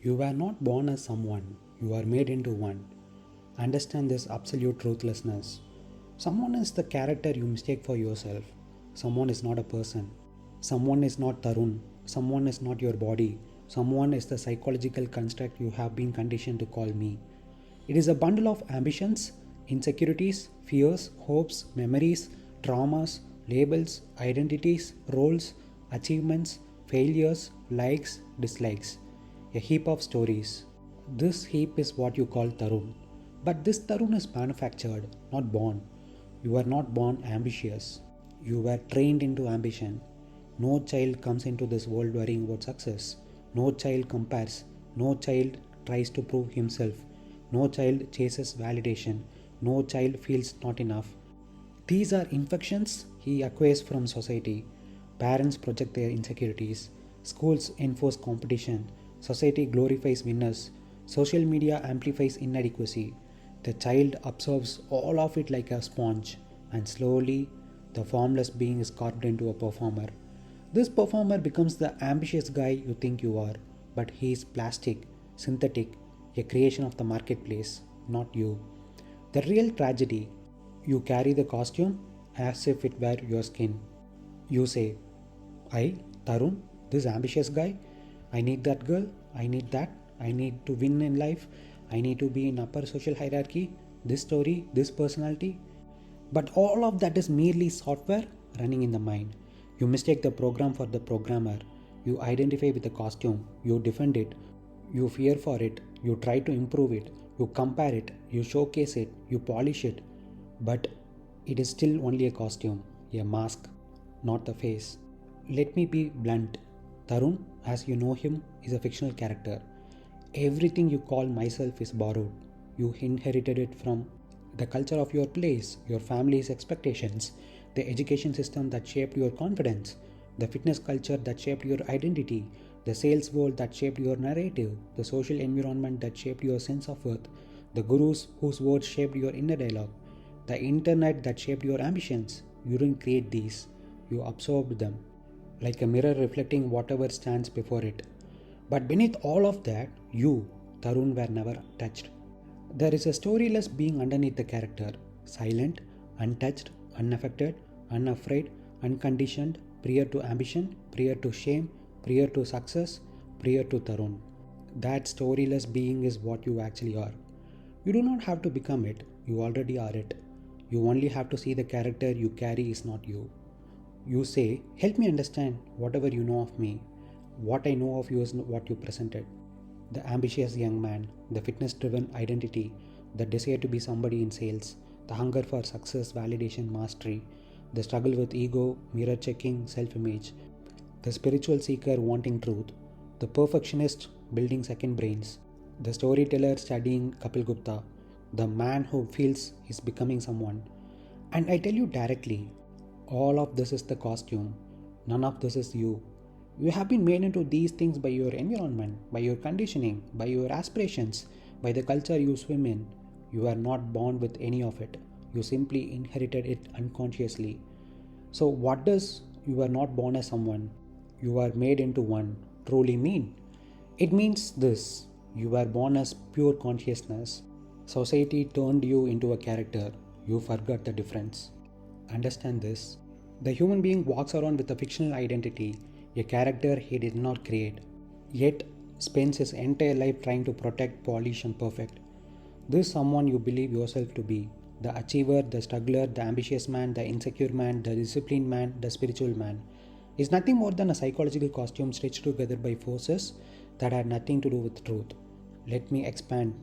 You were not born as someone, you are made into one. Understand this absolute truthlessness. Someone is the character you mistake for yourself. Someone is not a person. Someone is not Tarun. Someone is not your body. Someone is the psychological construct you have been conditioned to call me. It is a bundle of ambitions, insecurities, fears, hopes, memories, traumas, labels, identities, roles, achievements, failures, likes, dislikes. A heap of stories. This heap is what you call Tarun. But this Tarun is manufactured, not born. You were not born ambitious. You were trained into ambition. No child comes into this world worrying about success. No child compares. No child tries to prove himself. No child chases validation. No child feels not enough. These are infections he acquires from society. Parents project their insecurities. Schools enforce competition. Society glorifies winners. Social media amplifies inadequacy. The child absorbs all of it like a sponge, and slowly, the formless being is carved into a performer. This performer becomes the ambitious guy you think you are, but he is plastic, synthetic, a creation of the marketplace, not you. The real tragedy: you carry the costume as if it were your skin. You say, I, Tarun, this ambitious guy, I need that girl, I need that, I need to win in life, I need to be in upper social hierarchy, this story, this personality. But all of that is merely software running in the mind. You mistake the program for the programmer. You identify with the costume, you defend it, you fear for it, you try to improve it, you compare it, you showcase it, you polish it. But it is still only a costume, a mask, not the face. Let me be blunt. Tarun, as you know him, is a fictional character. Everything you call myself is borrowed. You inherited it from the culture of your place, your family's expectations, the education system that shaped your confidence, the fitness culture that shaped your identity, the sales world that shaped your narrative, the social environment that shaped your sense of worth, the gurus whose words shaped your inner dialogue, the internet that shaped your ambitions. You didn't create these, you absorbed them, like a mirror reflecting whatever stands before it. But beneath all of that, you, Tarun, were never touched. There is a storyless being underneath the character, silent, untouched, unaffected, unafraid, unconditioned, prior to ambition, prior to shame, prior to success, prior to Tarun. That storyless being is what you actually are. You do not have to become it, you already are it. You only have to see the character you carry is not you. You say, help me understand whatever you know of me. What I know of you is what you presented. The ambitious young man, the fitness driven identity, the desire to be somebody in sales, the hunger for success, validation, mastery, the struggle with ego, mirror checking, self image, the spiritual seeker wanting truth, the perfectionist building second brains, the storyteller studying Kapil Gupta, the man who feels he's becoming someone. And I tell you directly, all of this is the costume, none of this is you. You have been made into these things by your environment, by your conditioning, by your aspirations, by the culture you swim in. You are not born with any of it. You simply inherited it unconsciously. So, what does you are not born as someone, you are made into one truly mean? It means this: you were born as pure consciousness. Society turned you into a character. You forgot the difference. Understand this. The human being walks around with a fictional identity, a character he did not create, yet spends his entire life trying to protect, polish, and perfect. This is someone you believe yourself to be: the achiever, the struggler, the ambitious man, the insecure man, the disciplined man, the spiritual man. Is nothing more than a psychological costume stitched together by forces that had nothing to do with truth. Let me expand.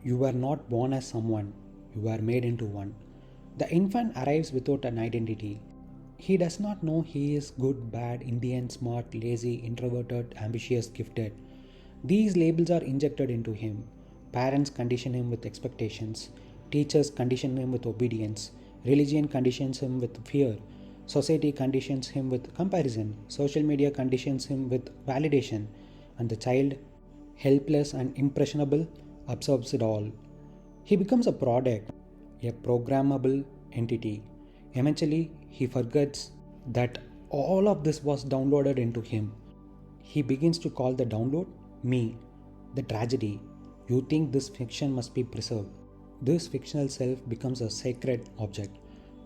You were not born as someone, you were made into one. The infant arrives without an identity. He does not know he is good, bad, Indian, smart, lazy, introverted, ambitious, gifted. These labels are injected into him. Parents condition him with expectations. Teachers condition him with obedience. Religion conditions him with fear. Society conditions him with comparison. Social media conditions him with validation. And the child, helpless and impressionable, absorbs it all. He becomes a product, a programmable entity. Eventually, he forgets that all of this was downloaded into him. He begins to call the download me. The tragedy, you think this fiction must be preserved. This fictional self becomes a sacred object.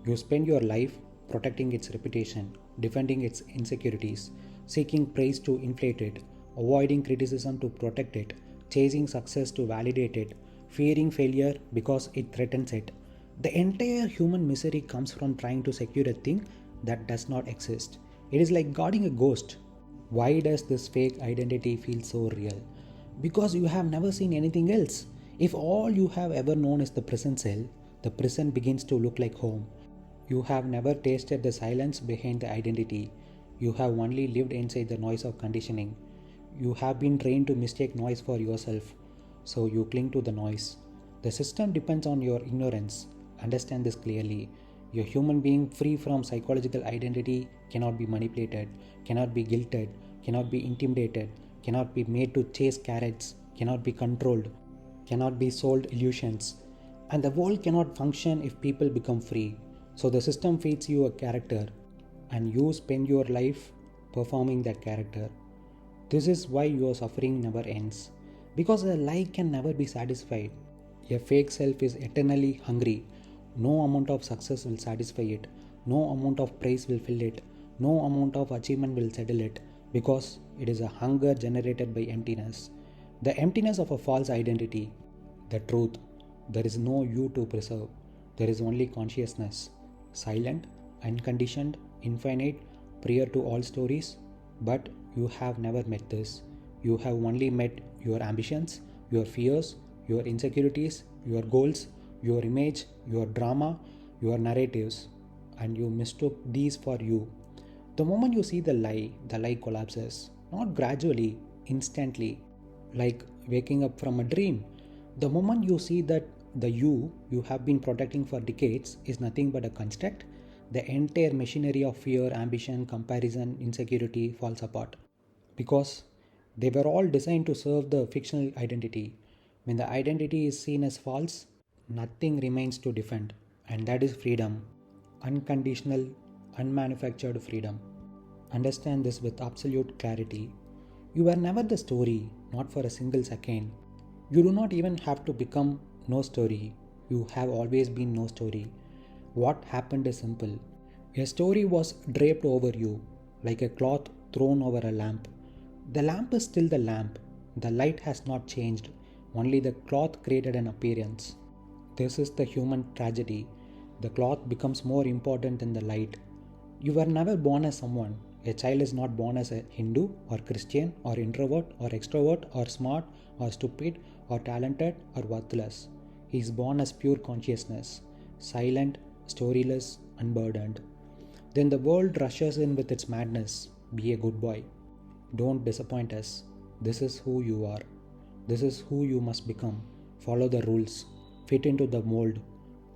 You spend your life protecting its reputation, defending its insecurities, seeking praise to inflate it, avoiding criticism to protect it, chasing success to validate it, fearing failure because it threatens it. The entire human misery comes from trying to secure a thing that does not exist. It is like guarding a ghost. Why does this fake identity feel so real? Because you have never seen anything else. If all you have ever known is the prison cell, the prison begins to look like home. You have never tasted the silence behind the identity. You have only lived inside the noise of conditioning. You have been trained to mistake noise for yourself, so you cling to the noise. The system depends on your ignorance. Understand this clearly. A human being free from psychological identity cannot be manipulated, cannot be guilted, cannot be intimidated, cannot be made to chase carrots, cannot be controlled, cannot be sold illusions. And the world cannot function if people become free. So the system feeds you a character, and you spend your life performing that character. This is why your suffering never ends. Because a lie can never be satisfied. A fake self is eternally hungry. No amount of success will satisfy it. No amount of praise will fill it. No amount of achievement will settle it. Because it is a hunger generated by emptiness. The emptiness of a false identity. The truth. There is no you to preserve. There is only consciousness. Silent, unconditioned, infinite, prior to all stories. But you have never met this. You have only met your ambitions, your fears, your insecurities, your goals, your image, your drama, your narratives, and you mistook these for you. The moment you see the lie collapses, not gradually, instantly, like waking up from a dream. The moment you see that the you have been protecting for decades is nothing but a construct, the entire machinery of fear, ambition, comparison, insecurity falls apart. Because they were all designed to serve the fictional identity. When the identity is seen as false, nothing remains to defend, and that is freedom. Unconditional, unmanufactured freedom. Understand this with absolute clarity. You were never the story, not for a single second. You do not even have to become no story. You have always been no story. What happened is simple. A story was draped over you, like a cloth thrown over a lamp. The lamp is still the lamp. The light has not changed. Only the cloth created an appearance. This is the human tragedy. The cloth becomes more important than the light. You were never born as someone. A child is not born as a Hindu or Christian or introvert or extrovert or smart or stupid or talented or worthless. He is born as pure consciousness, silent, storyless, unburdened. Then the world rushes in with its madness. Be a good boy. Don't disappoint us. This is who you are. This is who you must become. Follow the rules. Fit into the mold.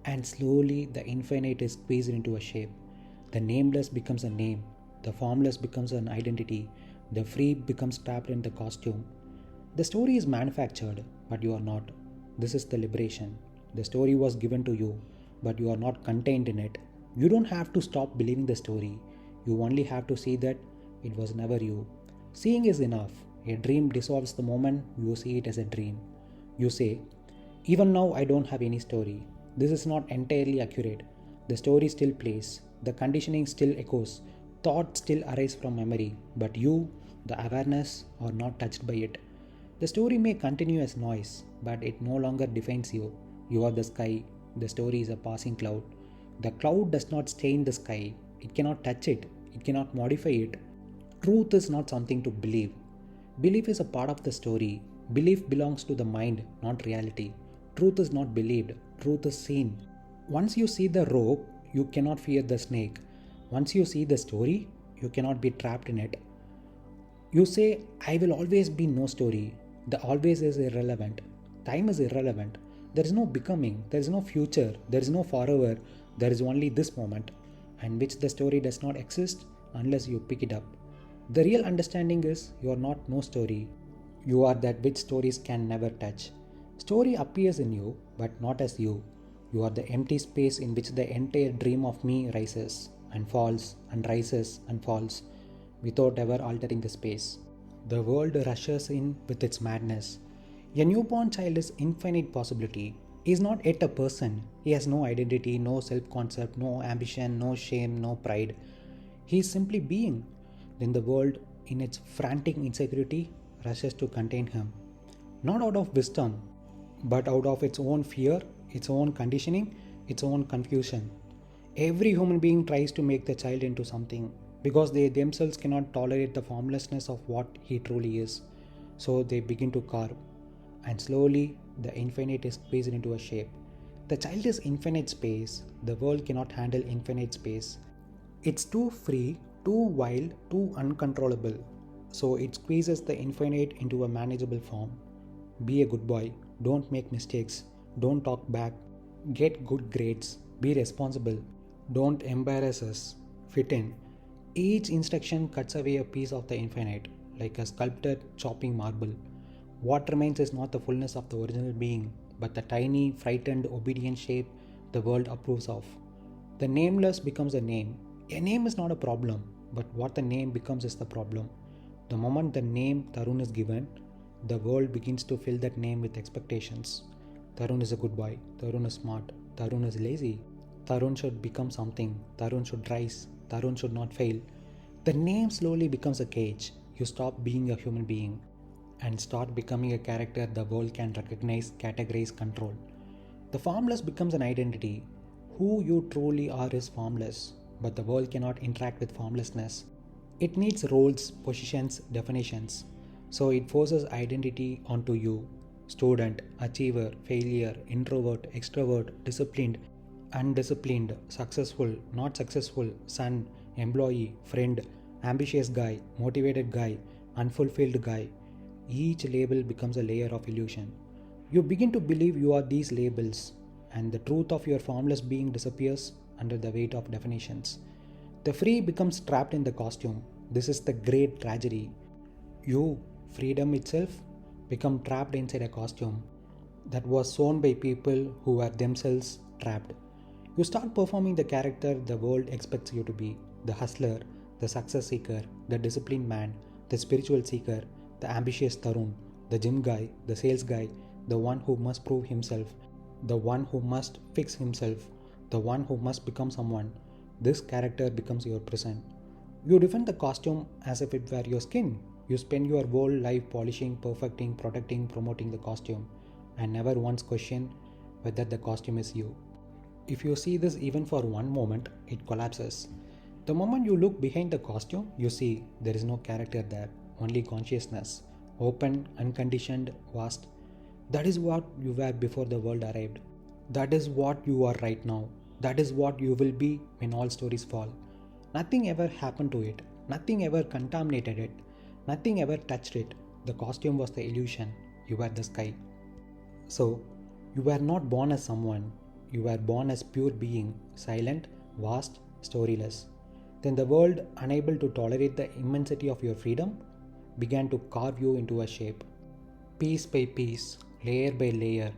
And slowly the infinite is squeezed into a shape. The nameless becomes a name. The formless becomes an identity. The free becomes trapped in the costume. The story is manufactured, but you are not. This is the liberation. The story was given to you, but you are not contained in it. You don't have to stop believing the story. You only have to see that it was never you. Seeing is enough. A dream dissolves the moment you see it as a dream. You say, even now I don't have any story. This is not entirely accurate. The story still plays. The conditioning still echoes. Thoughts still arise from memory. But you, the awareness, are not touched by it. The story may continue as noise, but it no longer defines you. You are the sky. The story is a passing cloud. The cloud does not stain the sky. It cannot touch it. It cannot modify it. Truth is not something to believe. Belief is a part of the story. Belief belongs to the mind, not reality. Truth is not believed. Truth is seen. Once you see the rope, you cannot fear the snake. Once you see the story, you cannot be trapped in it. You say, I will always be no story. The always is irrelevant. Time is irrelevant. There is no becoming. There is no future. There is no forever. There is only this moment, and which the story does not exist unless you pick it up. The real understanding is you are not no story. You are that which stories can never touch. Story appears in you, but not as you. You are the empty space in which the entire dream of me rises and falls and rises and falls without ever altering the space. The world rushes in with its madness. A newborn child is infinite possibility. He is not yet a person. He has no identity, no self concept, no ambition, no shame, no pride. He is simply being. Then the world, in its frantic insecurity, rushes to contain him. Not out of wisdom, but out of its own fear, its own conditioning, its own confusion. Every human being tries to make the child into something because they themselves cannot tolerate the formlessness of what he truly is. So they begin to carve, and slowly the infinite is squeezed into a shape. The child is infinite space, the world cannot handle infinite space. It's too free, too wild, too uncontrollable. So it squeezes the infinite into a manageable form. Be a good boy, don't make mistakes, don't talk back, get good grades, be responsible, don't embarrass us, fit in. Each instruction cuts away a piece of the infinite, like a sculptor chopping marble. What remains is not the fullness of the original being, but the tiny, frightened, obedient shape the world approves of. The nameless becomes a name. A name is not a problem, but what the name becomes is the problem. The moment the name Tarun is given, the world begins to fill that name with expectations. Tarun is a good boy. Tarun is smart. Tarun is lazy. Tarun should become something. Tarun should rise. Tarun should not fail. The name slowly becomes a cage. You stop being a human being and start becoming a character the world can recognize, categorize, control. The formless becomes an identity. Who you truly are is formless, but the world cannot interact with formlessness. It needs roles, positions, definitions. So it forces identity onto you: student, achiever, failure, introvert, extrovert, disciplined, undisciplined, successful, not successful, son, employee, friend, ambitious guy, motivated guy, unfulfilled guy. Each label becomes a layer of illusion. You begin to believe you are these labels, and the truth of your formless being disappears under the weight of definitions. The free becomes trapped in the costume. This is the great tragedy. You, freedom itself, become trapped inside a costume that was sewn by people who were themselves trapped. You start performing the character the world expects you to be: the hustler, the success seeker, the disciplined man, the spiritual seeker, the ambitious Tarun, the gym guy, the sales guy, the one who must prove himself, the one who must fix himself, the one who must become someone. This character becomes your prison. You defend the costume as if it were your skin. You spend your whole life polishing, perfecting, protecting, promoting the costume, and never once question whether the costume is you. If you see this even for one moment, it collapses. The moment you look behind the costume, you see there is no character there, only consciousness, open, unconditioned, vast. That is what you were before the world arrived. That is what you are right now. That is what you will be when all stories fall. Nothing ever happened to it. Nothing ever contaminated it. Nothing ever touched it. The costume was the illusion. You were the sky. So, you were not born as someone. You were born as pure being, silent, vast, storyless. Then the world, unable to tolerate the immensity of your freedom, began to carve you into a shape. Piece by piece, layer by layer,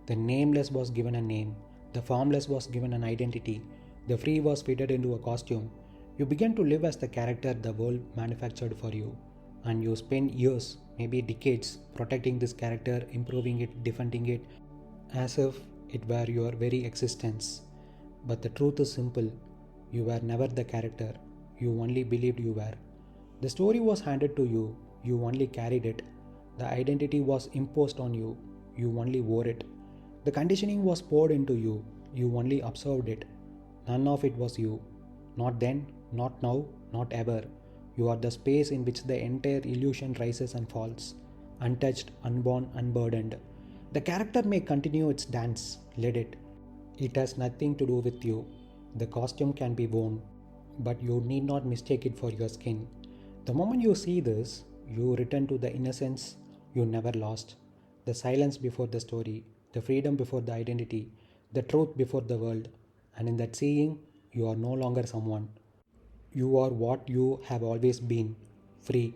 the nameless was given a name, the formless was given an identity, the free was fitted into a costume. You began to live as the character the world manufactured for you, and you spend years, maybe decades, protecting this character, improving it, defending it, as if it were your very existence. But the truth is simple: you were never the character, you only believed you were. The story was handed to you, you only carried it. The identity was imposed on you, you only wore it. The conditioning was poured into you, you only observed it. None of it was you. Not then, not now, not ever. You are the space in which the entire illusion rises and falls, untouched, unborn, unburdened. The character may continue its dance, let it. It has nothing to do with you. The costume can be worn, but you need not mistake it for your skin. The moment you see this, you return to the innocence you never lost, the silence before the story, the freedom before the identity, the truth before the world. And in that seeing, you are no longer someone. You are what you have always been: free,